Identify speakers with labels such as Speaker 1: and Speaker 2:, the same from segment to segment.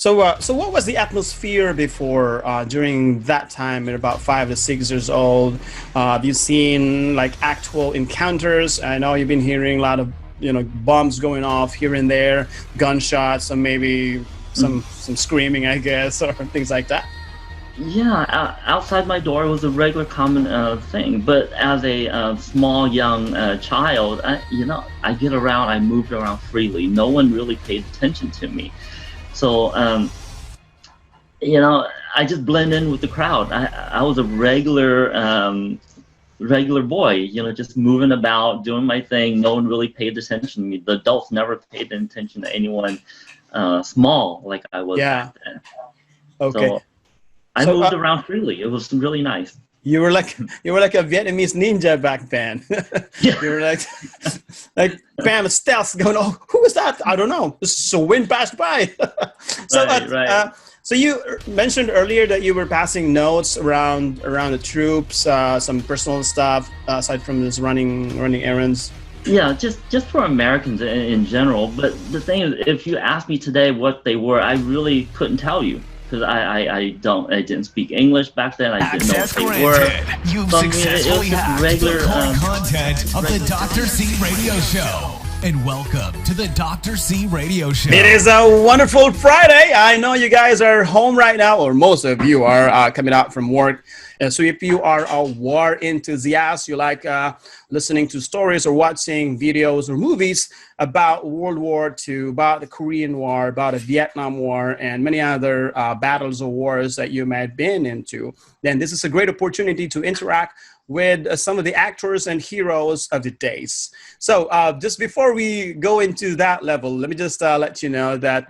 Speaker 1: So what was the atmosphere before during that time? At about 5 to 6 years old, have you seen like actual encounters? I know you've been hearing a lot of bombs going off here and there, gunshots, and maybe some screaming, I guess, or things like that.
Speaker 2: Yeah, outside my door was a regular common thing. But as a small young child, I get around, I moved around freely. No one really paid attention to me. So, I just blend in with the crowd. I was a regular boy, just moving about, doing my thing. No one really paid attention to me. The adults never paid attention to anyone small like I was back then.
Speaker 1: Okay.
Speaker 2: So I moved around freely. It was really nice.
Speaker 1: You were like a Vietnamese ninja back then.
Speaker 2: Yeah.
Speaker 1: You were like bam, stealth going. Oh, who was that? I don't know. So wind passed by.
Speaker 2: Right.
Speaker 1: So you mentioned earlier that you were passing notes around the troops, some personal stuff aside from this running errands.
Speaker 2: Yeah, just for Americans in general. But the thing is, if you ask me today what they were, I really couldn't tell you. Because I didn't speak English back then. I didn't know what they were.
Speaker 3: You've successfully hacked the core content of the Dr.C Radio-Show. And welcome to the Dr.C Radio-Show.
Speaker 1: It is a wonderful Friday. I know you guys are home right now, or most of you are coming out from work. So if you are a war enthusiast, you like listening to stories or watching videos or movies about World War II, about the Korean War, about the Vietnam War, and many other battles or wars that you might have been into, then this is a great opportunity to interact with some of the actors and heroes of the days. So just before we go into that level, let me just let you know that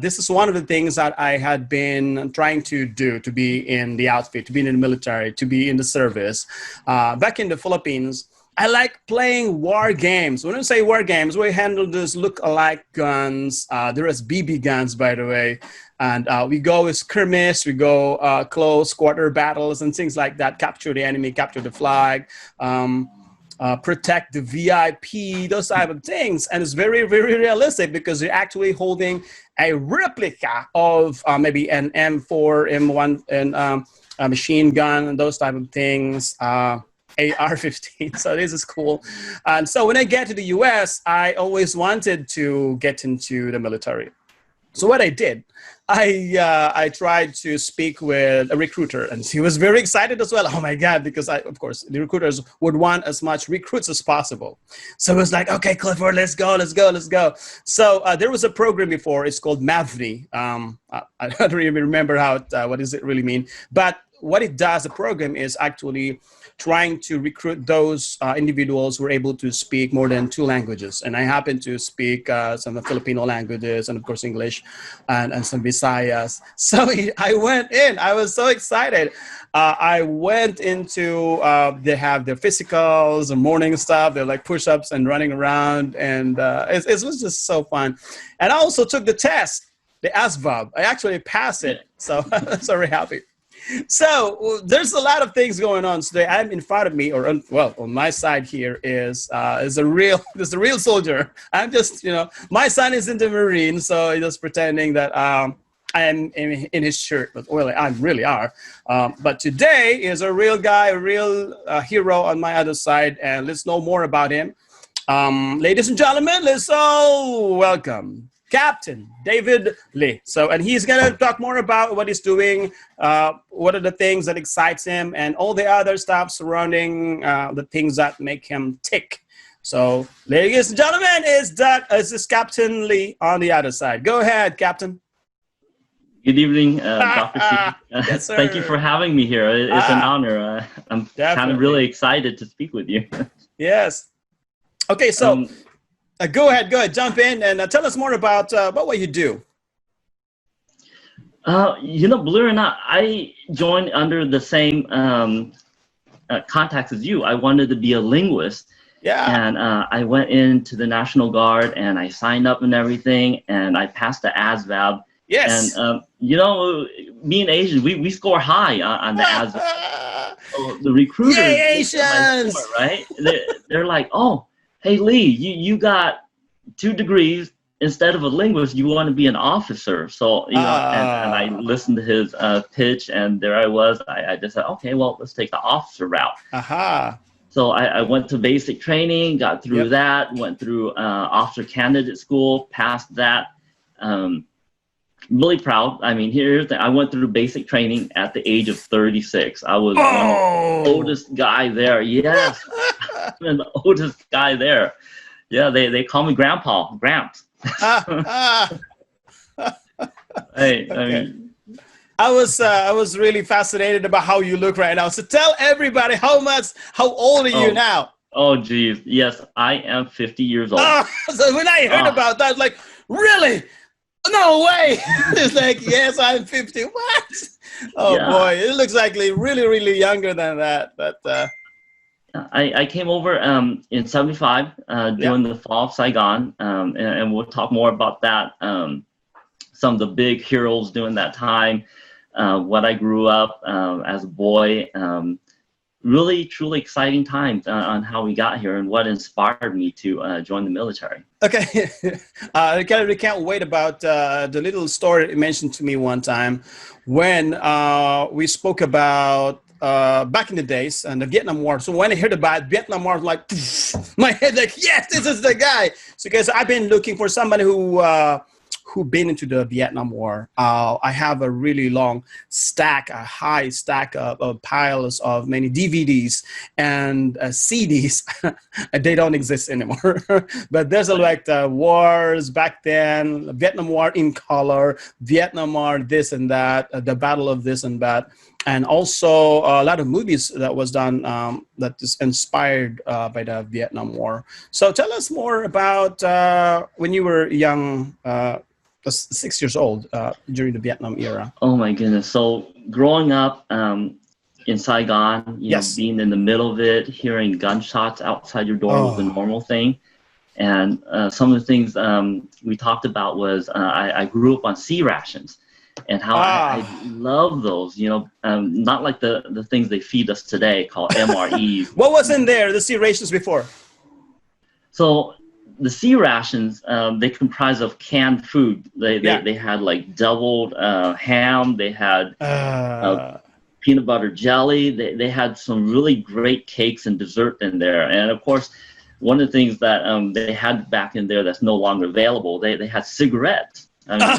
Speaker 1: this is one of the things that I had been trying to do, to be in the outfit, to be in the military, to be in the service. Back in the Philippines, I like playing war games. When I say war games, we handle these look-alike guns. There is BB guns, by the way. And we go with skirmish, we go close quarter battles and things like that. Capture the enemy, capture the flag, protect the VIP, those type of things. And it's very, very realistic because you're actually holding a replica of maybe an M4, M1, and a machine gun and those type of things. AR-15, so this is cool. And so when I get to the US, I always wanted to get into the military. So what I did, I tried to speak with a recruiter, and he was very excited as well. Oh my God, because of course, the recruiters would want as much recruits as possible. So it was like, okay, Clifford, let's go. So there was a program before, it's called MAVNI. I don't really remember what does it really mean, but what it does, the program is actually trying to recruit those individuals who are able to speak more than 2 languages. And I happen to speak some Filipino languages and, of course, English and some Visayas. So I went in. I was so excited. I went into, they have their physicals and morning stuff. They're like push-ups and running around. And it was just so fun. And I also took the test, the ASVAB. I actually passed it. So I'm very happy. So there's a lot of things going on today. I'm in front of me, on my side here is a real soldier. I'm just, my son is in the Marine, so he's just pretending that I am in his shirt. But well, I really are. But today is a real guy, a real hero on my other side, and let's know more about him. Ladies and gentlemen, let's all welcome Captain David Lee. And he's going to talk more about what he's doing, what are the things that excites him, and all the other stuff surrounding the things that make him tick. So, ladies and gentlemen, is Captain Lee on the other side. Go ahead, Captain.
Speaker 2: Good evening, Dr. C.
Speaker 1: Yes, sir.
Speaker 2: Thank you for having me here. It's an honor. I'm kind of really excited to speak with you.
Speaker 1: Yes. Okay, so go ahead, jump in and tell us more about what you do.
Speaker 2: Believe it or not, I joined under the same contacts as you. I wanted to be a linguist.
Speaker 1: Yeah.
Speaker 2: And I went into the National Guard and I signed up and everything, and I passed the ASVAB.
Speaker 1: Yes.
Speaker 2: And, me and Asians, we score high on the ASVAB. So the recruiters,
Speaker 1: yay, Asians!
Speaker 2: Score, right? They're like, oh, hey, Lee, you got 2 degrees, instead of a linguist, you want to be an officer. So, and I listened to his pitch, and there I was. I just said, okay, well, let's take the officer route. So I went to basic training, got through that, went through officer candidate school, passed that. Really proud. I mean, here's the, I went through basic training at the age of 36. I was one of the oldest guy there. Yes, I'm the oldest guy there. Yeah, they call me Grandpa, Gramps. Hey, I mean,
Speaker 1: I was really fascinated about how you look right now. So tell everybody how old are you now?
Speaker 2: Oh, geez. Yes, I am 50 years old.
Speaker 1: So when I heard about that, I was like, really? No way. It's like, yes, I'm 50. What? Oh, boy. It looks like really, really younger than that. But
Speaker 2: I came over in 75 during the fall of Saigon, and we'll talk more about that. Some of the big heroes during that time, what I grew up as a boy. Really, truly exciting times on how we got here and what inspired me to join the military.
Speaker 1: Okay. I can't wait about the little story you mentioned to me one time when we spoke about back in the days and the Vietnam War. So when I heard about Vietnam War, like my head, like, yes, this is the guy. So because I've been looking for somebody who've been into the Vietnam War. I have a really long stack, a high stack of piles of many DVDs and CDs. They don't exist anymore. But there's like the wars back then, Vietnam War in color, Vietnam War this and that, the battle of this and that. And also a lot of movies that was done that is inspired by the Vietnam War. So tell us more about when you were young, 6 years old during the Vietnam era.
Speaker 2: Oh my goodness! So growing up in Saigon, you know, being in the middle of it, hearing gunshots outside your door was a normal thing. And some of the things we talked about was I grew up on C rations, and how I love those. You know, not like the things they feed us today called MREs.
Speaker 1: What was in there? The C rations before?
Speaker 2: So the C rations, they comprise of canned food. They had like doubled ham. They had peanut butter jelly. They had some really great cakes and dessert in there. And of course, one of the things that they had back in there that's no longer available, they had cigarettes. I mean,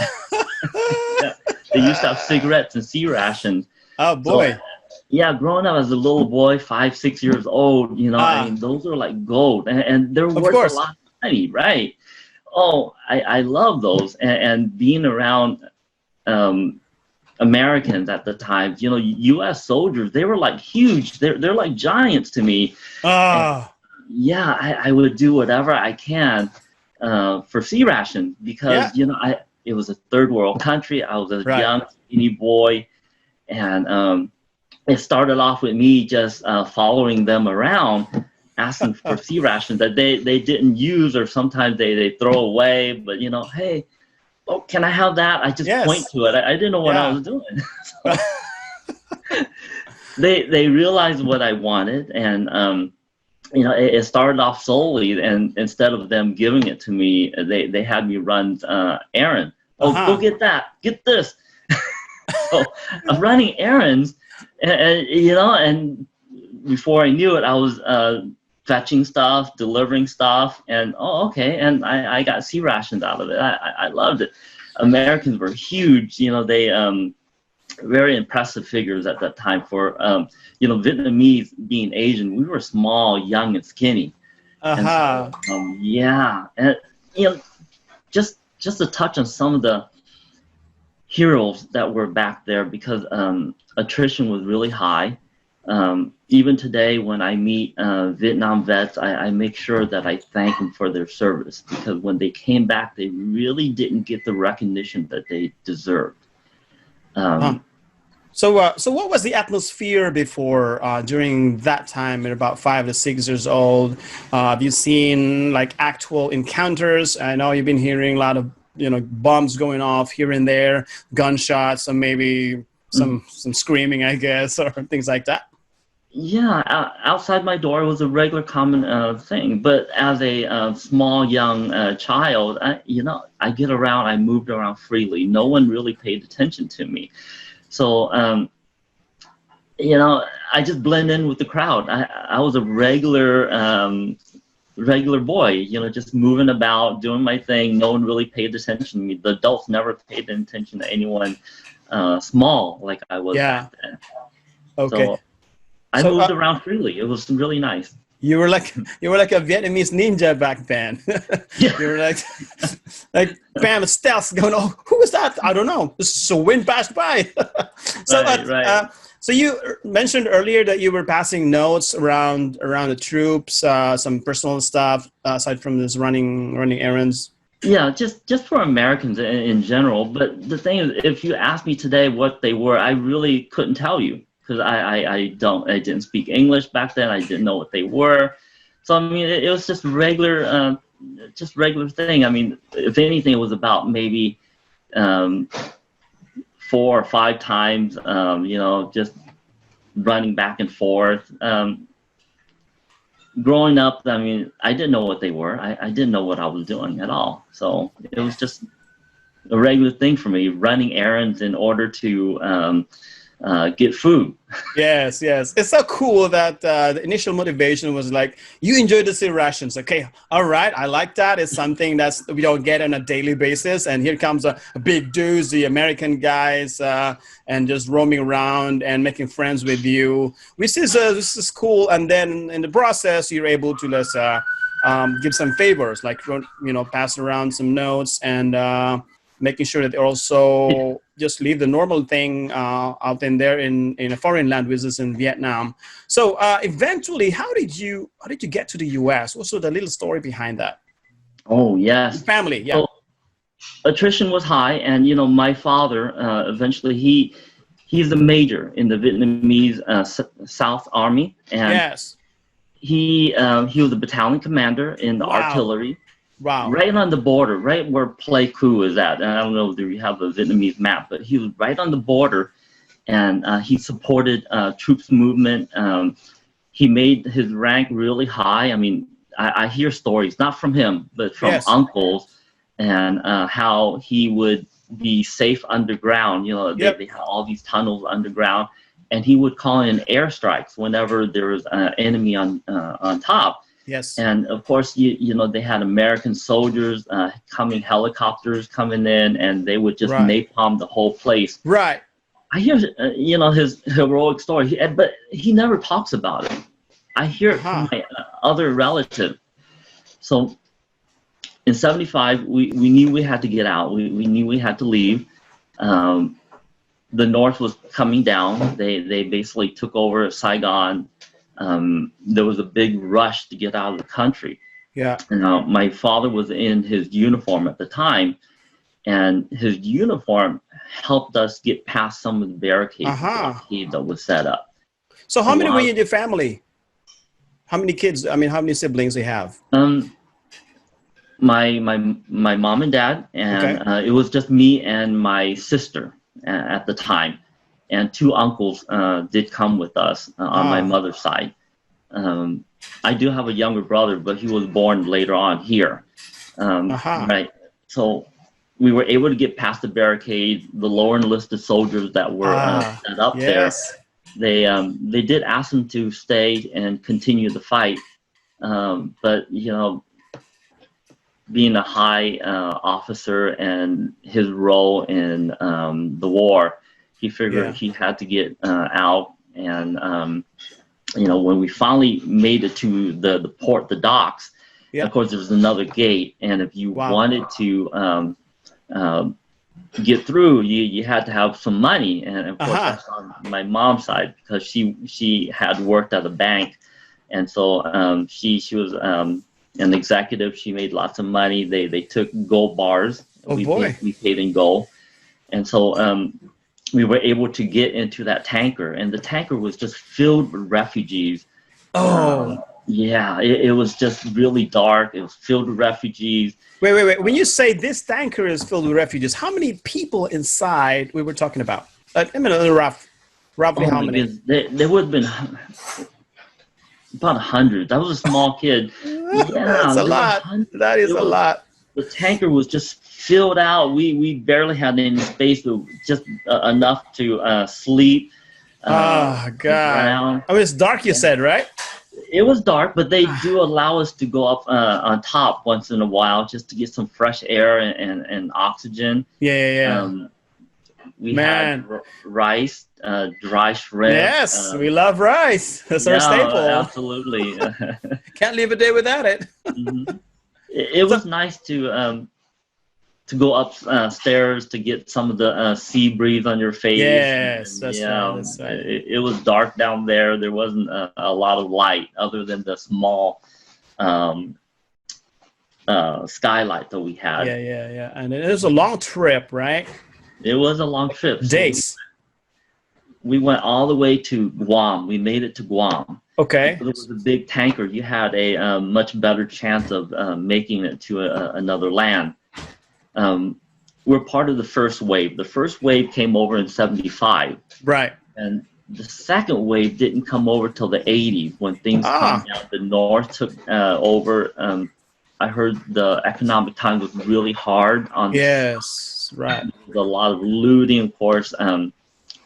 Speaker 2: they used to have cigarettes and C rations.
Speaker 1: Oh boy.
Speaker 2: So, yeah, growing up as a little boy, 5, 6 years old, you know, I mean, those are like gold, and they're worth a lot of money, right? Oh, I love those, and being around Americans at the time, you know, U.S. soldiers, they were like huge. They're like giants to me. Yeah, I would do whatever I can for C rations because you know it was a third world country. I was a young skinny boy, and it started off with me just following them around, asking for C rations that they didn't use, or sometimes they throw away. But you know, hey, oh, can I have that? I just point to it. I didn't know what I was doing. So, they realized what I wanted, and you know, it started off slowly. And instead of them giving it to me, they had me run errands. Oh, go get that. Get this. So I'm running errands. And you know, and before I knew it, I was fetching stuff, delivering stuff, and okay, and I got C rations out of it. I loved it. Americans were huge, you know. They very impressive figures at that time. For you know, Vietnamese being Asian, we were small, young, and skinny. And so, yeah, and you know, just to touch on some of the heroes that were back there, because attrition was really high. Even today, when I meet Vietnam vets, I make sure that I thank them for their service, because when they came back, they really didn't get the recognition that they deserved.
Speaker 1: So what was the atmosphere before, during that time, at about 5 to 6 years old? Have you seen like actual encounters? I know you've been hearing a lot of, you know, bombs going off here and there, gunshots, and maybe some screaming, I guess, or things like that.
Speaker 2: Yeah, outside my door was a regular common thing. But as a small young child, I get around, I moved around freely. No one really paid attention to me. So, I just blend in with the crowd. I was a regular boy, just moving about, doing my thing. No one really paid attention to me. The adults never paid attention to anyone small like I was back then.
Speaker 1: Okay.
Speaker 2: So I moved around freely. It was really nice.
Speaker 1: You were like a Vietnamese ninja back then.
Speaker 2: Yeah.
Speaker 1: You were like bam, stealth going. Oh, who was that? I don't know. So wind passed by.
Speaker 2: Right.
Speaker 1: So you mentioned earlier that you were passing notes around the troops, some personal stuff aside from this running errands.
Speaker 2: Yeah, just for Americans in general. But the thing is, if you asked me today what they were, I really couldn't tell you. Because I didn't speak English back then. I didn't know what they were. So I mean, it was just regular thing. I mean, if anything, it was about maybe 4 or 5 times. Just running back and forth. Growing up, I mean, I didn't know what they were. I didn't know what I was doing at all. So it was just a regular thing for me, running errands in order to get food.
Speaker 1: Yes. It's so cool that the initial motivation was like, you enjoy the sea rations. Okay, all right, I like that. It's something that we don't get on a daily basis. And here comes a big dudes, the American guys, and just roaming around and making friends with you. This is cool. And then in the process, you're able to give some favors, like pass around some notes and making sure that they also just leave the normal thing out in there in a foreign land, which is in Vietnam. So eventually, how did you get to the U.S.? What's the little story behind that?
Speaker 2: Oh, yes.
Speaker 1: Family, yeah.
Speaker 2: So, attrition was high, and my father eventually he's the major in the Vietnamese South Army, and
Speaker 1: yes,
Speaker 2: he was a battalion commander in the artillery.
Speaker 1: Wow.
Speaker 2: Right on the border, right where Pleiku is at. And I don't know if you have a Vietnamese map, but he was right on the border, and he supported troops movement. He made his rank really high. I mean, I hear stories, not from him, but from uncles, and how he would be safe underground. They had all these tunnels underground, and he would call in airstrikes whenever there was an enemy on top.
Speaker 1: Yes.
Speaker 2: And of course, they had American soldiers helicopters coming in, and they would just napalm the whole place.
Speaker 1: Right.
Speaker 2: I hear, his heroic story, but he never talks about it. I hear it from my other relative. So in 1975, we knew we had to get out. We knew we had to leave. The North was coming down. They basically took over Saigon. There was a big rush to get out of the country.
Speaker 1: Yeah.
Speaker 2: And my father was in his uniform at the time, and his uniform helped us get past some of the barricades that was set up.
Speaker 1: So how many were you in your family? How many kids? I mean, how many siblings do you have?
Speaker 2: My mom and dad, and it was just me and my sister at the time. And 2 uncles did come with us on my mother's side. I do have a younger brother, but he was born later on here. Right. So we were able to get past the barricade. The lower enlisted soldiers that were set up there, they did ask him to stay and continue the fight. But being a high officer and his role in the war, he figured he had to get out. And when we finally made it to the port, the docks, of course there's another gate, and if you wanted to get through, you had to have some money. And of course that's on my mom's side, because she had worked at a bank, and so she was an executive. She made lots of money. They took gold bars. We paid in gold, and so we were able to get into that tanker, and the tanker was just filled with refugees. It was just really dark. It was filled with refugees.
Speaker 1: Wait. When you say this tanker is filled with refugees, how many people inside we were talking about? I mean, a rough Roughly how many?
Speaker 2: There would have been about 100. I was a small kid. Yeah,
Speaker 1: that's a lot. That is a lot.
Speaker 2: The tanker was just filled out. We barely had any space, just enough to sleep.
Speaker 1: Oh, God. Around. Oh, it's dark, you said, right?
Speaker 2: It was dark, but they do allow us to go up on top once in a while just to get some fresh air and oxygen.
Speaker 1: Yeah.
Speaker 2: We had rice, dry shrimp.
Speaker 1: Yes, we love rice. That's our staple.
Speaker 2: Absolutely.
Speaker 1: Can't leave a day without it.
Speaker 2: Mm-hmm. It was nice to go upstairs to get some of the sea breeze on your face.
Speaker 1: Yes, that's right.
Speaker 2: It was dark down there. There wasn't a lot of light other than the small skylight that we had.
Speaker 1: Yeah. And it was a long trip, right?
Speaker 2: It was a long trip.
Speaker 1: Days.
Speaker 2: So we went all the way to Guam. We made it to Guam.
Speaker 1: Okay.
Speaker 2: It was a big tanker. You had a much better chance of making it to another land. We're part of the first wave. The first wave came over in 75.
Speaker 1: Right.
Speaker 2: And the second wave didn't come over till the 80s when things came down. The North took over. I heard the economic times was really hard on.
Speaker 1: Yes. Right.
Speaker 2: There was a lot of looting, of course.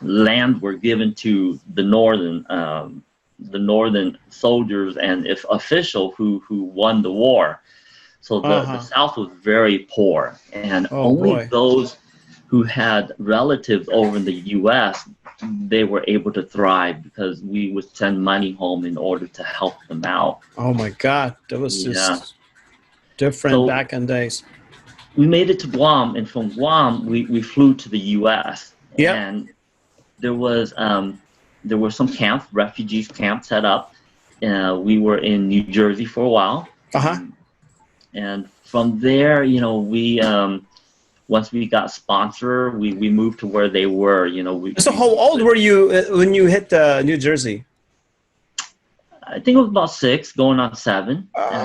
Speaker 2: Land were given to the northern soldiers and official who won the war. So the South was very poor, and only those who had relatives over in the U.S., they were able to thrive because we would send money home in order to help them out.
Speaker 1: Oh my God, that was just different back in days.
Speaker 2: We made it to Guam, and from Guam we flew to the U.S.
Speaker 1: Yeah.
Speaker 2: And there were some camps, refugees camps set up. We were in New Jersey for a while. And from there, we once we got sponsored, we moved to where they were. So
Speaker 1: how old were you when you hit New Jersey?
Speaker 2: I think it was about 6, going on 7 at the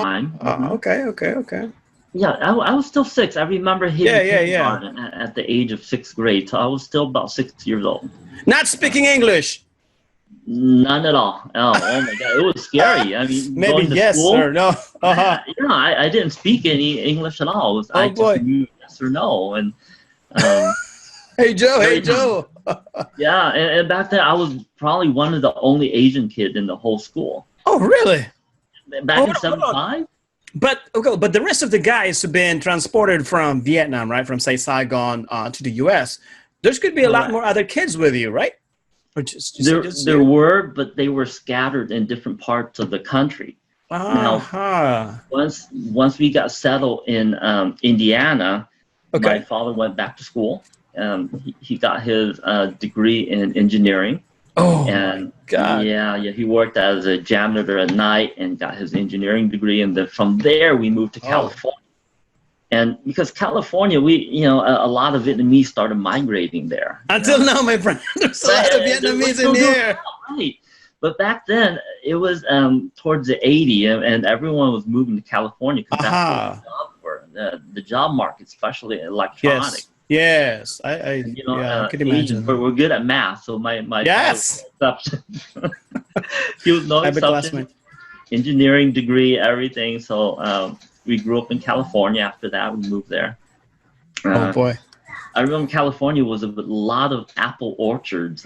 Speaker 2: time.
Speaker 1: Okay.
Speaker 2: Yeah, I was still 6. I remember hitting kindergarten at the age of 6th grade, so I was still about 6 years old.
Speaker 1: Not speaking English?
Speaker 2: None at all. Oh my God, it was scary. I mean,
Speaker 1: maybe yes
Speaker 2: school,
Speaker 1: or no.
Speaker 2: I didn't speak any English at all. I just knew yes or no. And
Speaker 1: hey Joe.
Speaker 2: Yeah, and back then I was probably one of the only Asian kids in the whole school.
Speaker 1: Oh, really?
Speaker 2: Back in 75?
Speaker 1: But the rest of the guys have been transported from Vietnam, right? From say Saigon to the U.S. There could be a lot more other kids with you, right? Or
Speaker 2: there were, but they were scattered in different parts of the country. Now, once we got settled in Indiana, my father went back to school. He got his degree in engineering.
Speaker 1: Oh,
Speaker 2: and
Speaker 1: my God.
Speaker 2: Yeah, he worked as a janitor at night and got his engineering degree. And then from there, we moved to California. And because California, a lot of Vietnamese started migrating there.
Speaker 1: Until now, my friend, there's a lot of Vietnamese in here.
Speaker 2: Right. But back then, it was towards the 80s, and everyone was moving to California because that's where the jobs were. The job market, especially electronics.
Speaker 1: Yes, I could imagine.
Speaker 2: But we're good at math, so my
Speaker 1: yes,
Speaker 2: exception. He was no exception. Engineering degree, everything. So we grew up in California. After that, we moved there.
Speaker 1: Oh boy!
Speaker 2: I remember California was a lot of apple orchards.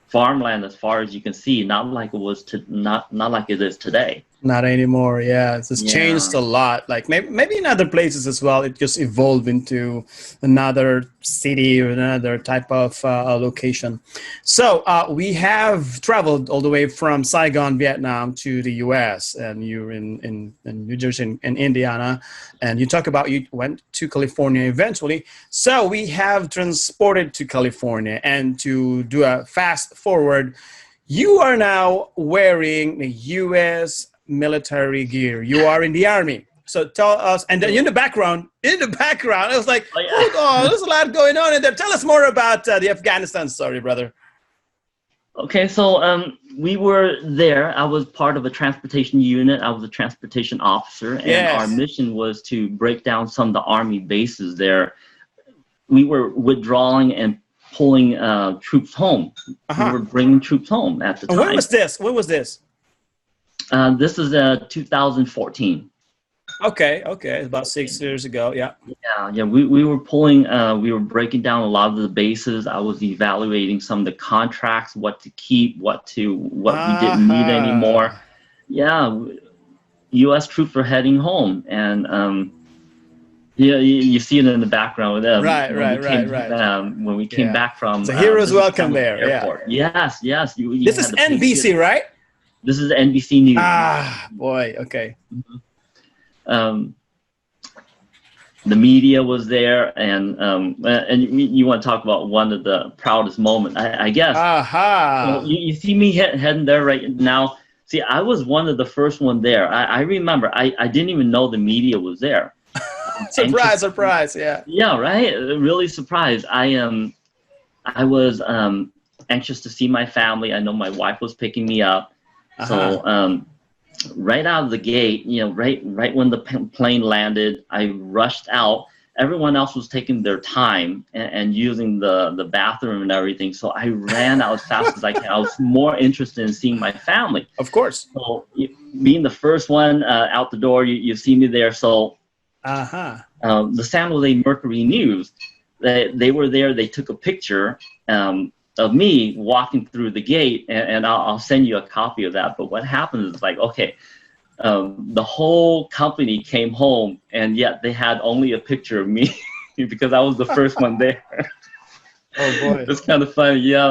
Speaker 2: Farmland as far as you can see, not like it was not like it is today.
Speaker 1: Not anymore. Yeah, it's changed a lot. Like maybe in other places as well. It just evolved into another city or another type of location. So we have traveled all the way from Saigon, Vietnam, to the U.S. and you're in New Jersey and Indiana, and you talk about you went to California eventually. So we have transported to California, and to do a fast forward, you are now wearing the U.S. military gear. You are in the Army. So tell us, and then in the background, I was like, hold on, there's a lot going on in there. Tell us more about the Afghanistan story, brother.
Speaker 2: Okay, so we were there. I was part of a transportation unit. I was a transportation officer, and our mission was to break down some of the Army bases there. We were withdrawing and pulling troops home. We were bringing troops home at the time.
Speaker 1: When was this? When was this?
Speaker 2: This is 2014.
Speaker 1: Okay, about 6 years ago. Yeah.
Speaker 2: We were pulling. We were breaking down a lot of the bases. I was evaluating some of the contracts, what to keep, what we didn't need anymore. Yeah, U.S. troops were heading home, and you see it in the background.
Speaker 1: Right.
Speaker 2: When we came back from
Speaker 1: the hero's welcome there.
Speaker 2: Airport. Yes. You
Speaker 1: this is NBC, right?
Speaker 2: This is NBC News.
Speaker 1: Boy. Okay.
Speaker 2: The media was there, and you want to talk about one of the proudest moments, I guess. You see me heading there right now. See, I was one of the first one there. I remember I didn't even know the media was there.
Speaker 1: Surprise! Yeah.
Speaker 2: Yeah, right. Really surprised. I was anxious to see my family. I know my wife was picking me up, so. Right out of the gate, right when the plane landed, I rushed out. Everyone else was taking their time and using the bathroom and everything. So I ran out as fast as I can. I was more interested in seeing my family.
Speaker 1: Of course.
Speaker 2: So being the first one out the door, you see me there. So the San Jose Mercury News, they were there. They took a picture of me walking through the gate, and I'll send you a copy of that. But what happens is the whole company came home, and yet they had only a picture of me because I was the first one there.
Speaker 1: Oh boy,
Speaker 2: it's kind of funny. Yeah,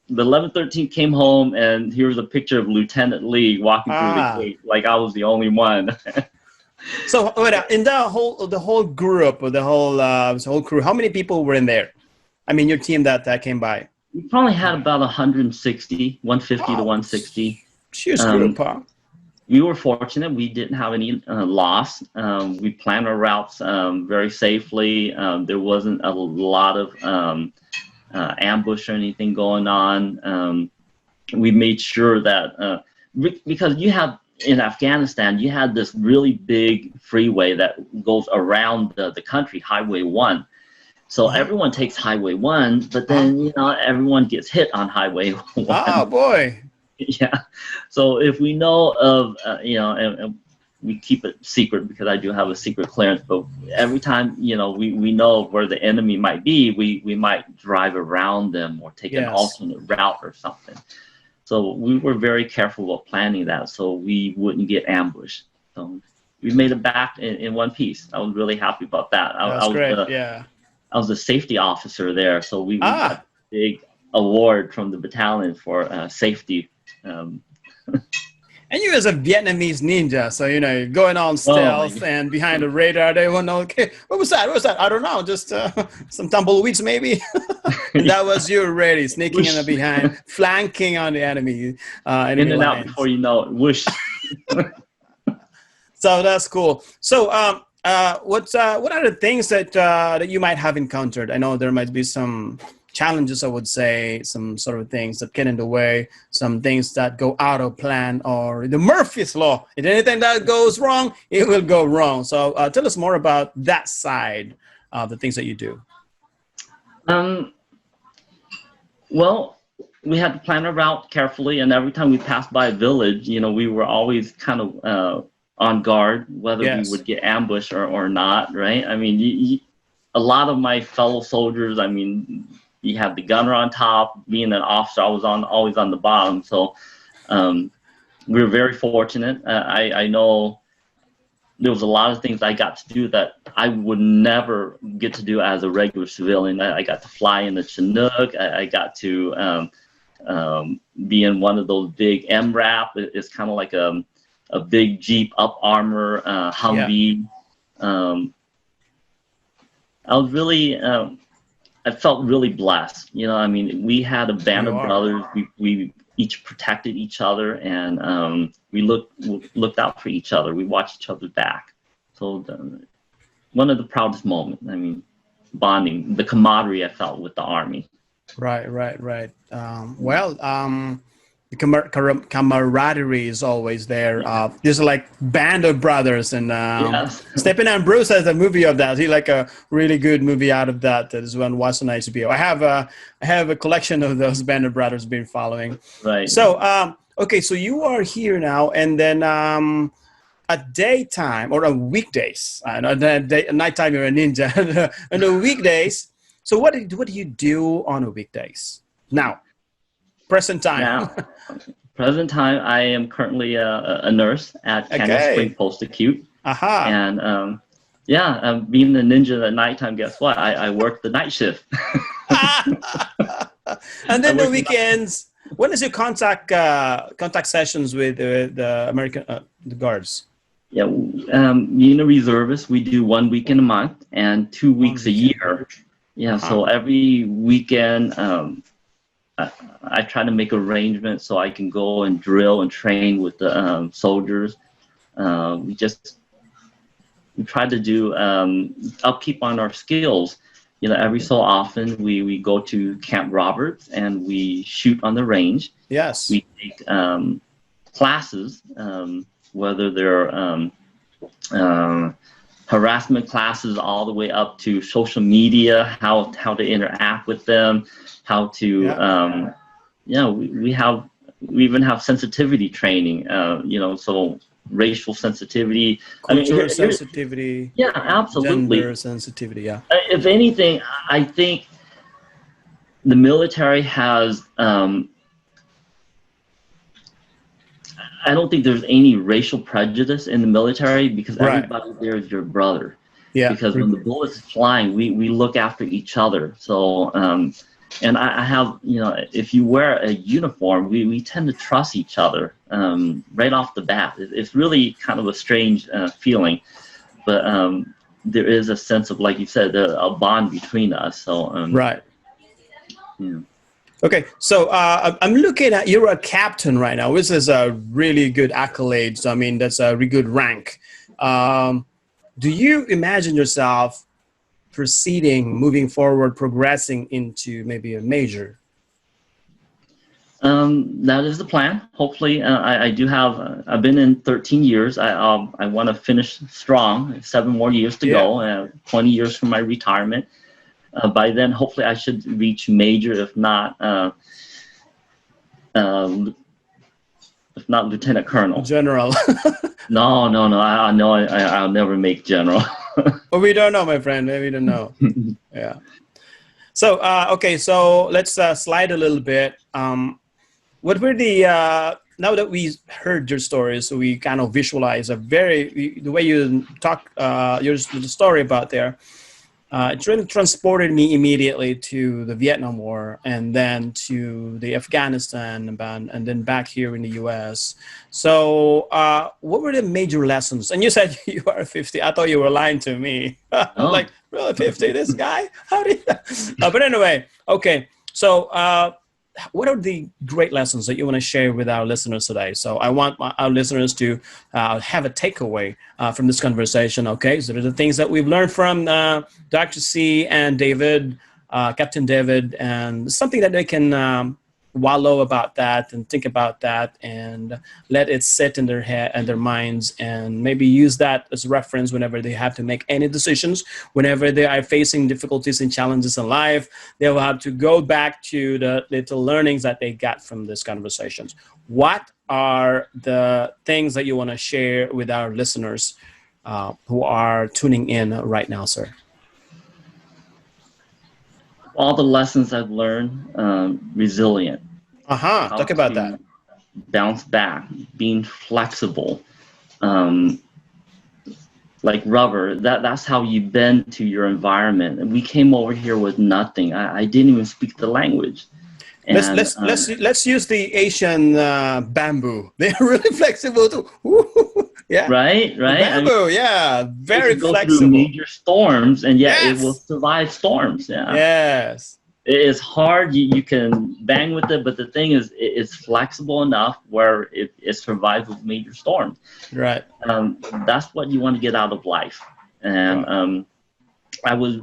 Speaker 2: the 1113 came home, and here's a picture of Lieutenant Lee walking through the gate, like I was the only one.
Speaker 1: So in the whole group, or the whole crew, how many people were in there? I mean, your team that came by.
Speaker 2: We probably had about 150 to 160.
Speaker 1: Huge group, huh?
Speaker 2: We were fortunate. We didn't have any loss. We planned our routes very safely. There wasn't a lot of ambush or anything going on. We made sure that because in Afghanistan, you had this really big freeway that goes around the country, Highway 1. So everyone takes Highway 1, but then, everyone gets hit on Highway 1.
Speaker 1: Oh, boy.
Speaker 2: Yeah. So if we know of, and we keep it secret because I do have a secret clearance, but every time, we know where the enemy might be, we might drive around them or take an alternate route or something. So we were very careful about planning that so we wouldn't get ambushed. So we made it back in one piece. I was really happy about that.
Speaker 1: That's great,
Speaker 2: I was a safety officer there, so we got a big award from the battalion for safety.
Speaker 1: And you as a Vietnamese ninja, so going on stealth and behind the radar, they won't know. Okay, what was that? I don't know, just some tumbleweeds maybe. And that was you already sneaking in the behind, flanking on the enemy.
Speaker 2: In and out before you know it. Whoosh.
Speaker 1: So that's cool. So what are the things that you might have encountered? I know there might be some challenges, I would say, some sort of things that get in the way, some things that go out of plan, or the Murphy's Law. If anything that goes wrong, it will go wrong. So tell us more about that side of the things that you do.
Speaker 2: Well, we had to plan our route carefully, and every time we passed by a village, we were always kind of on guard whether we would get ambushed or not, right? I mean, a lot of my fellow soldiers, I mean, you have the gunner on top. Being an officer, I was always on the bottom. So we were very fortunate. I know there was a lot of things I got to do that I would never get to do as a regular civilian. I got to fly in the Chinook. I got to be in one of those big MRAP. It's kind of like a big Jeep up armor Humvee. I was really I felt really blessed. I mean, we had a band of brothers. We each protected each other, and we looked out for each other. We watched each other's back. So one of the proudest moments. I mean, bonding, the camaraderie I felt with the Army.
Speaker 1: Right. camaraderie is always there. There's like band of brothers, and
Speaker 2: Yes.
Speaker 1: Stephen and Bruce has a movie of that. He like a really good movie out of that. That is one was on HBO. I have a collection of those band of brothers been following.
Speaker 2: Right.
Speaker 1: So okay, so you are here now, and then at daytime or on weekdays, at nighttime you're a ninja. On the weekdays, so what do you do on the weekdays now? Present time.
Speaker 2: Now, present time, I am currently a nurse at Canada Spring Post-Acute.
Speaker 1: Aha.
Speaker 2: And being a ninja at nighttime, guess what? I work the night shift.
Speaker 1: And then the weekends. When is your contact sessions with the American the guards?
Speaker 2: Yeah, being a reservist, we do 1 weekend a month and 2 weeks a year. Yeah, so every weekend, I try to make arrangements so I can go and drill and train with the soldiers. We try to do upkeep on our skills. You know, every so often we go to Camp Roperez and we shoot on the range.
Speaker 1: Yes.
Speaker 2: We take classes, whether they're harassment classes all the way up to social media, how to interact with them, how to we even have sensitivity training, so racial sensitivity,
Speaker 1: cultural sensitivity.
Speaker 2: Yeah, absolutely.
Speaker 1: Gender sensitivity, yeah.
Speaker 2: If anything, I think the military has I don't think there's any racial prejudice in the military because everybody there is your brother. Yeah. Because when the bullets flying, we look after each other. So, and I have, if you wear a uniform, we tend to trust each other right off the bat. It's really kind of a strange feeling, but there is a sense of, like you said, a bond between us. So,
Speaker 1: right.
Speaker 2: Yeah.
Speaker 1: Okay, so I'm looking at, you're a captain right now, which is a really good accolade. So, I mean, that's a really good rank. Do you imagine yourself moving forward, progressing into maybe a major?
Speaker 2: That is the plan. Hopefully, I do have, I've been in 13 years. I want to finish strong, 7 more years to go, 20 years from my retirement. By then, hopefully, I should reach major, if not lieutenant colonel.
Speaker 1: General.
Speaker 2: No. I know I'll never make general.
Speaker 1: Well, we don't know, my friend. We don't know. Yeah. So, okay. So let's slide a little bit. What were the now that we heard your story, so we kind of visualize the way you talk the story about there. It really transported me immediately to the Vietnam War and then to the Afghanistan and then back here in the U.S. So what were the major lessons? And you said you are 50. I thought you were lying to me. I'm like, really, 50, this guy? How did but anyway, okay. So what are the great lessons that you want to share with our listeners today? So I want our listeners to have a takeaway from this conversation, okay? So the things that we've learned from Dr.C and David, Captain David, and something that they can wallow about that and think about that and let it sit in their head and their minds and maybe use that as a reference whenever they have to make any decisions, whenever they are facing difficulties and challenges in life. They will have to go back to the little learnings that they got from these conversations. What are the things that you want to share with our listeners who are tuning in right now, sir?
Speaker 2: All the lessons I've learned, resilient.
Speaker 1: Talk about that.
Speaker 2: Bounce back, being flexible. Like rubber, that's how you bend to your environment. And we came over here with nothing. I didn't even speak the language. And,
Speaker 1: let's use the Asian bamboo. They're really flexible too. Yeah.
Speaker 2: Right.
Speaker 1: Bamboo, very
Speaker 2: go
Speaker 1: flexible.
Speaker 2: Through major storms, and it will survive storms. Yeah.
Speaker 1: Yes.
Speaker 2: It's hard. You can bang with it, but the thing is, it's flexible enough where it survives with major storms.
Speaker 1: Right.
Speaker 2: That's what you want to get out of life. And I was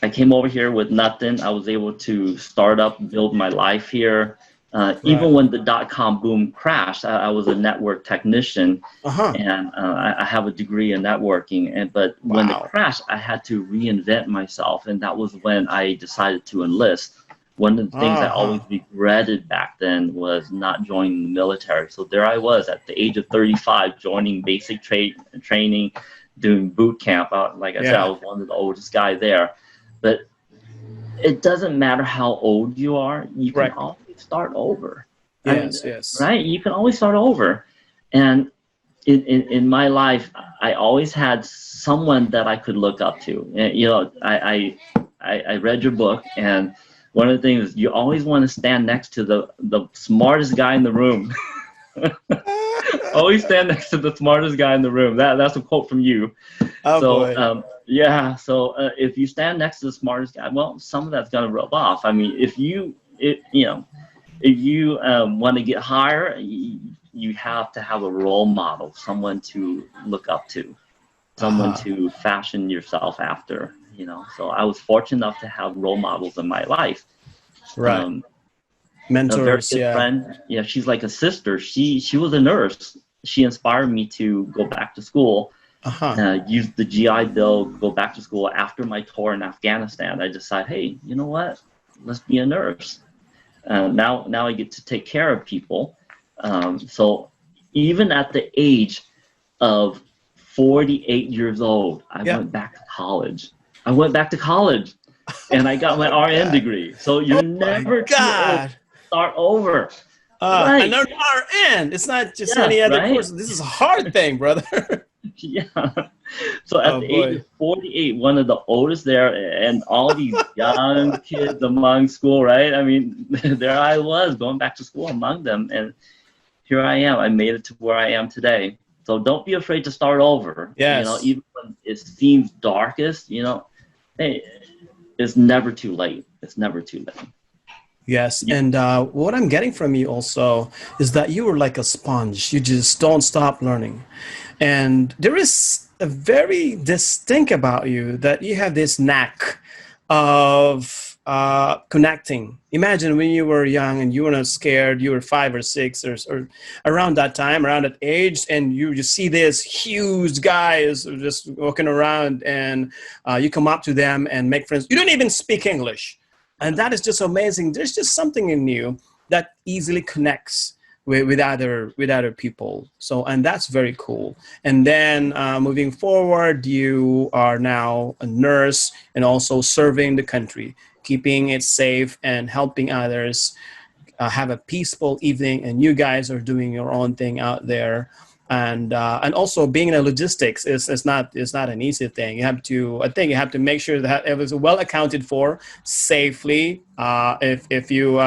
Speaker 2: I came over here with nothing. I was able to start up, build my life here. Even when the .com boom crashed, I was a network technician, and I have a degree in networking. But when it crashed, I had to reinvent myself, and that was when I decided to enlist. One of the things I always regretted back then was not joining the military. So there I was at the age of 35, joining basic training, doing boot camp. Like I said, I was one of the oldest guys there. But it doesn't matter how old you are, you can always start over.
Speaker 1: Yes.
Speaker 2: Right? You can always start over. And in my life, I always had someone that I could look up to. And, you know, I read your book, and one of the things is you always want to stand next to the smartest guy in the room. Always stand next to the smartest guy in the room. That's a quote from you. So if you stand next to the smartest guy, well, some of that's gonna rub off. I mean, if you want to get higher, you have to have a role model, someone to look up to, someone to fashion yourself after. You know, so I was fortunate enough to have role models in my life.
Speaker 1: Mentors,
Speaker 2: a very good friend. Yeah, she's like a sister. She was a nurse. She inspired me to go back to school. Use the GI Bill, go back to school. After my tour in Afghanistan, I decided, hey, you know what? Let's be a nurse. Now I get to take care of people. So even at the age of 48 years old, I went back to college. And I got my RN degree. So you're never too old to start over.
Speaker 1: And an RN. It's not just any other course. This is a hard thing, brother. So at the age of 48, one of the oldest there, and all these young kids among school, right? I mean, there I was going back to school among them, and here I am. I made it to where I am today. So don't be afraid to start over. Yes.
Speaker 2: You know, even when it seems darkest, you know, hey, it's never too late. It's never too late.
Speaker 1: Yes, and what I'm getting from you also is that you were like a sponge. You just don't stop learning. And there is a very distinct about you that you have this knack of connecting. Imagine when you were young and you were not scared, you were 5 or 6 or around that time, around that age, and you see this huge guys just walking around, and you come up to them and make friends. You don't even speak English. And that is just amazing. There's just something in you that easily connects with other people. So, and that's very cool. And then moving forward, you are now a nurse and also serving the country, keeping it safe and helping others have a peaceful evening. And you guys are doing your own thing out there. And also being in a logistics is not an easy thing. I think you have to make sure that it was well accounted for safely. If you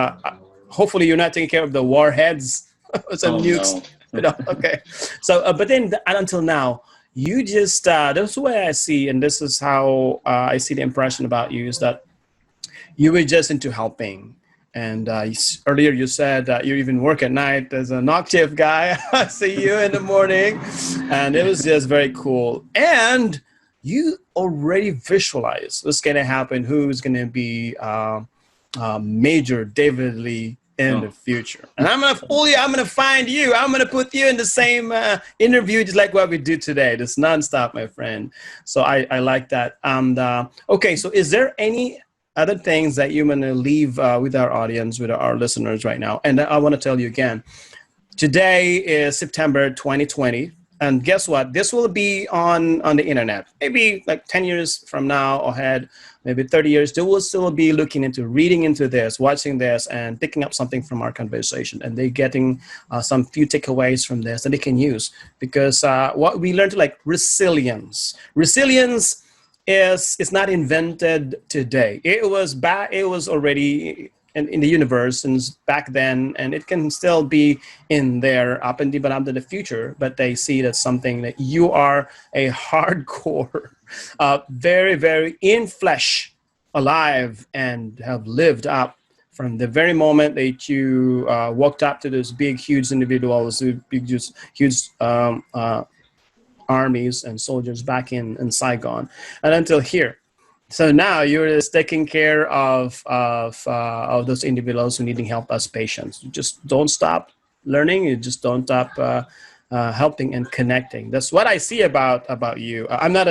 Speaker 1: hopefully you're not taking care of the warheads, some nukes. No. You know, okay. So, but then until now, you just that's the way I see, and this is how I see the impression about you is that you were just into helping. And earlier you said that you even work at night as a knock shift guy. I see you in the morning. And it was just very cool. And you already visualize what's going to happen, who's going to be Major David Lee in the future. And I'm going to fool you. I'm going to find you. I'm going to put you in the same interview just like what we do today. This nonstop, my friend. So I like that. Okay, so is there any other things that you want to leave with our audience, with our listeners right now? And I want to tell you again, today is September 2020. And guess what? This will be on the internet. Maybe like 10 years from now ahead, maybe 30 years, they will still be looking into, reading into this, watching this, and picking up something from our conversation. And they're getting some few takeaways from this that they can use. Because what we learned, like resilience. Resilience is not invented today. It was already in the universe since back then, and it can still be in there up and even up to the future, but they see it as something that you are a hardcore, very, very in flesh, alive, and have lived up from the very moment that you walked up to those big, huge individuals, big, huge armies and soldiers back in Saigon, and until here. So now you're just taking care of those individuals who needing help as patients. You just don't stop learning. You just don't stop helping and connecting. That's what I see about you. I'm not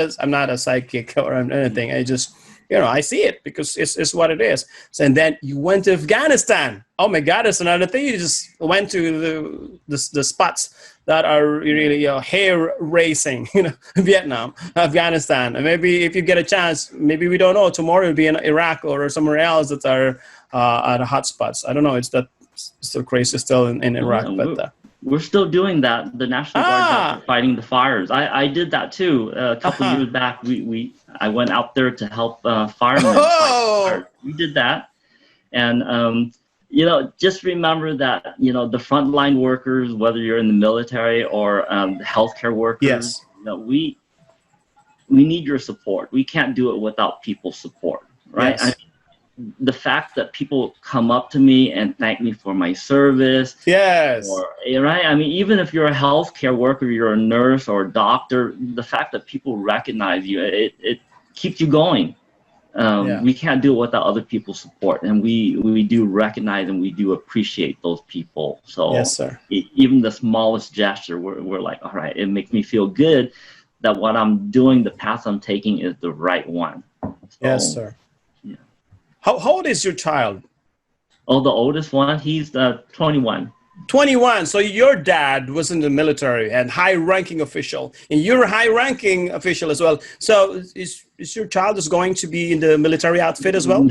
Speaker 1: a psychic or anything. I just I see it because it's what it is. So, and then you went to Afghanistan. Oh my God, that's another thing. You just went to the spots that are really hair raising, Vietnam, Afghanistan. And maybe if you get a chance, maybe we don't know, tomorrow it'll be in Iraq or somewhere else that are at hot spots. I don't know. It's that still crazy still in Iraq, but
Speaker 2: we're still doing that. The National Guard fighting the fires. I did that too a couple years back. I went out there to help firemen fight fires. We did that, and just remember that the frontline workers, whether you're in the military or healthcare workers,
Speaker 1: yes,
Speaker 2: we need your support. We can't do it without people's support, right?
Speaker 1: Yes.
Speaker 2: The fact that people come up to me and thank me for my service.
Speaker 1: Yes.
Speaker 2: Right? I mean, even if you're a healthcare worker, you're a nurse or a doctor, the fact that people recognize you, it keeps you going. We can't do it without other people's support. And we do recognize and we do appreciate those people. So
Speaker 1: yes, sir.
Speaker 2: Even the smallest gesture, we're like, all right, it makes me feel good that what I'm doing, the path I'm taking is the right one. So,
Speaker 1: yes, sir. How old is your child?
Speaker 2: Oh, the oldest one, he's 21.
Speaker 1: 21. So your dad was in the military and high-ranking official, and you're a high-ranking official as well. So is your child is going to be in the military outfit as well?
Speaker 2: No.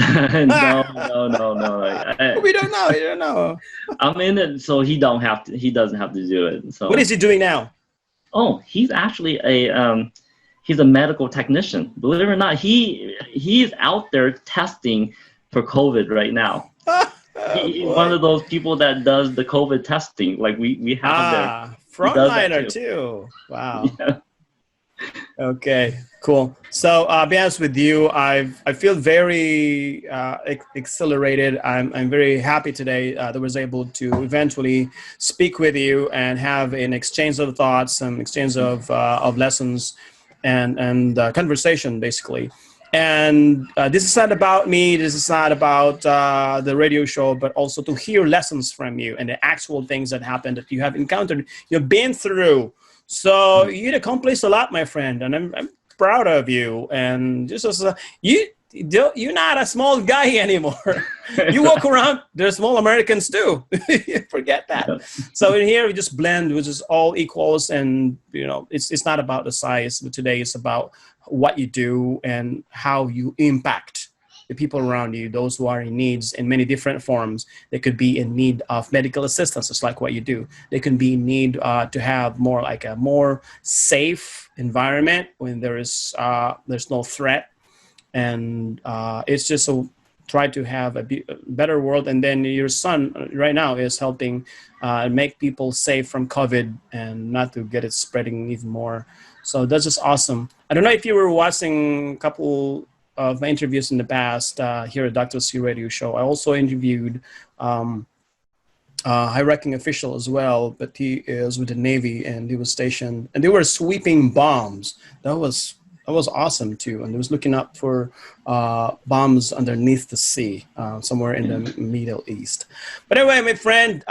Speaker 1: We don't know. You don't know.
Speaker 2: I'm in it, so he doesn't have to do it. So
Speaker 1: what is he doing now?
Speaker 2: Oh, he's actually he's a medical technician. Believe it or not, he's out there testing for COVID right now. He's one of those people that does the COVID testing. Like we have there.
Speaker 1: Frontliner too. Wow. Yeah. Okay, cool. So be honest with you, I feel very exhilarated. I'm very happy today that I was able to eventually speak with you and have an exchange of thoughts, some exchange of lessons and conversation basically. And this is not about me. This is not about the radio show, but also to hear lessons from you and the actual things that happened that you have encountered, you've been through. So you'd accomplished a lot, my friend, and I'm proud of you. And just as you're not a small guy anymore. You walk around, there's small Americans too. Forget that. So in here we just blend, which is all equals, and it's not about the size. But today it's about what you do and how you impact the people around you, those who are in needs in many different forms. They could be in need of medical assistance, just like what you do. They can be in need to have more like a more safe environment when there's no threat. And it's just try to have a better world. And then your son right now is helping make people safe from COVID and not to get it spreading even more. So that's just awesome. I don't know if you were watching a couple of my interviews in the past here at Dr.C Radio-Show. I also interviewed a high-ranking official as well, but he is with the Navy and he was stationed, and they were sweeping bombs. That was awesome too. And they was looking up for bombs underneath the sea, somewhere in the Middle East. But anyway, my friend,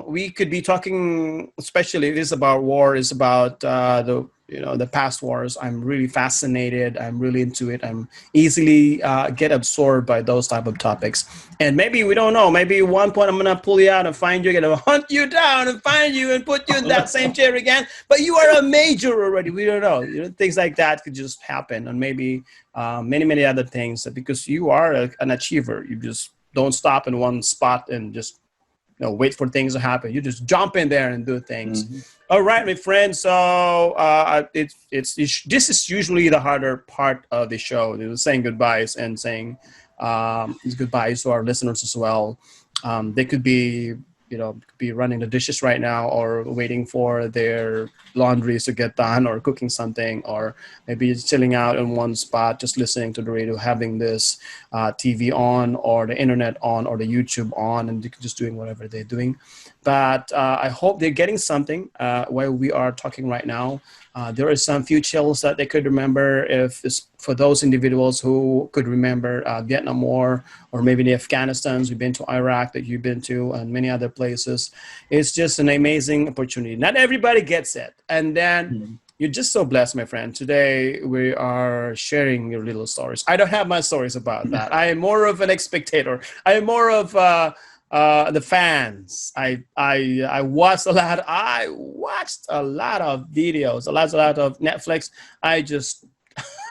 Speaker 1: we could be talking, especially this about war, is about the past wars. I'm really fascinated. I'm really into it. I'm easily get absorbed by those type of topics. And maybe, we don't know, maybe at one point I'm going to pull you out and find you, going to hunt you down and find you and put you in that same chair again. But you are a major already. We don't know. Things like that could just happen. And maybe many, many other things, because you are an achiever. You just don't stop in one spot and just wait for things to happen. You just jump in there and do things. Mm-hmm. All right, my friend. So this is usually the harder part of the show. Saying goodbyes and saying goodbyes to our listeners as well. They could be running the dishes right now, or waiting for their laundries to get done, or cooking something, or maybe chilling out in one spot, just listening to the radio, having this TV on, or the internet on, or the YouTube on, and just doing whatever they're doing. But I hope they're getting something while we are talking right now. There are some few chills that they could remember if it's for those individuals who could remember Vietnam War, or maybe the Afghanistans. We've been to Iraq that you've been to, and many other places. It's just an amazing opportunity. Not everybody gets it. And then you're just so blessed, my friend. Today we are sharing your little stories. I don't have my stories about that. I am more of an spectator. I am more of the fans. I watched a lot. I watched a lot of videos, a lot of Netflix. I just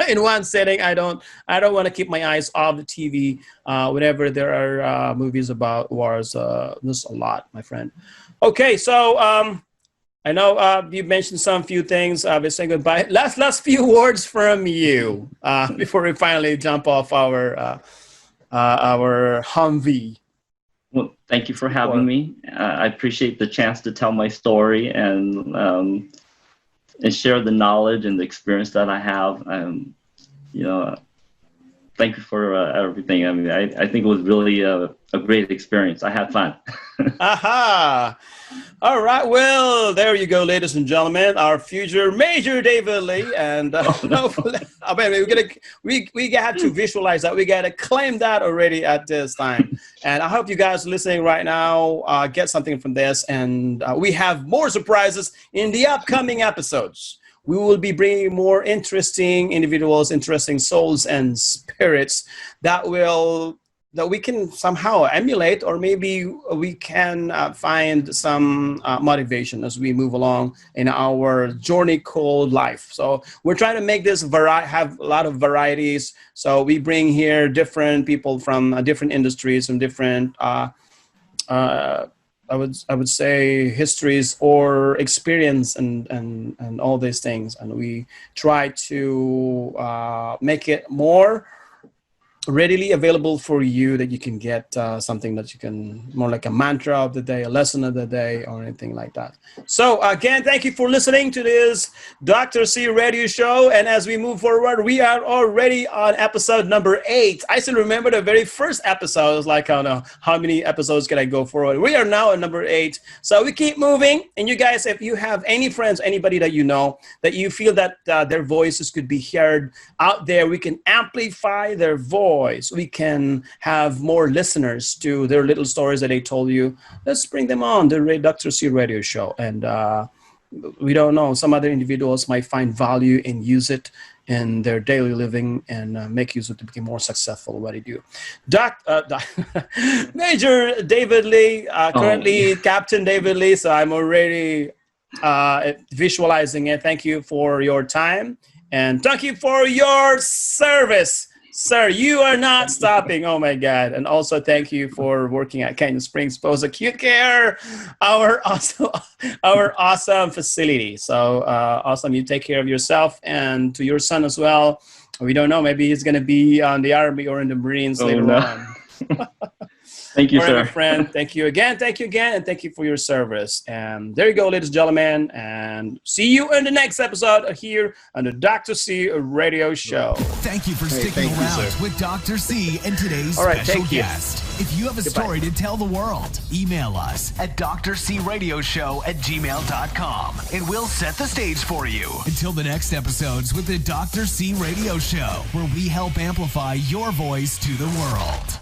Speaker 1: in one setting. I don't want to keep my eyes off the TV whenever there are movies about wars. There's a lot, my friend. Okay, so I know you mentioned some few things. We're saying goodbye. Last few words from you before we finally jump off our Humvee.
Speaker 2: Well, thank you for having me. I appreciate the chance to tell my story and share the knowledge and the experience that I have. Thank you for everything. I mean, I think it was really a great experience. I had fun. Aha!
Speaker 1: All right. Well, there you go, ladies and gentlemen. Our future Major David Lee, and hopefully, we got to visualize that. We got to claim that already at this time. And I hope you guys listening right now get something from this. And we have more surprises in the upcoming episodes. We will be bringing more interesting individuals, interesting souls and spirits that we can somehow emulate, or maybe we can find some motivation as we move along in our journey called life. So we're trying to make this have a lot of varieties. So we bring here different people from different industries, from different I would say histories or experience and all these things, and we try to make it more readily available for you, that you can get something that you can, more like a mantra of the day, a lesson of the day, or anything like that. So again, thank you for listening to this Dr. C Radio Show. And as we move forward, we are already on episode number 8. I still remember the very first episode. I was like, I don't know, how many episodes can I go forward? We are now on number 8. So we keep moving. And you guys, if you have any friends, anybody that you know, that you feel that their voices could be heard out there, we can amplify their voice. We can have more listeners to their little stories that they told you. Let's bring them on the Dr. C Radio Show. And we don't know, some other individuals might find value and use it in their daily living and make use of it to become more successful in what they do. Major David Lee, currently Captain David Lee, so I'm already visualizing it. Thank you for your time, and thank you for your service. Sir, you are not stopping. Oh, my God. And also thank you for working at Canyon Springs Post Acute Care, our awesome facility. So awesome. You take care of yourself and to your son as well. We don't know. Maybe he's going to be on the Army or in the Marines later on.
Speaker 2: Thank you, sir.
Speaker 1: My friend. Thank you again. Thank you again. And thank you for your service. And there you go, ladies and gentlemen. And see you in the next episode here on the Dr. C Radio Show.
Speaker 3: Thank you for sticking around with Dr. C and today's special guest. If you have a story to tell the world, email us at drcradioshow@gmail.com and we'll set the stage for you. Until the next episodes with the Dr. C Radio Show, where we help amplify your voice to the world.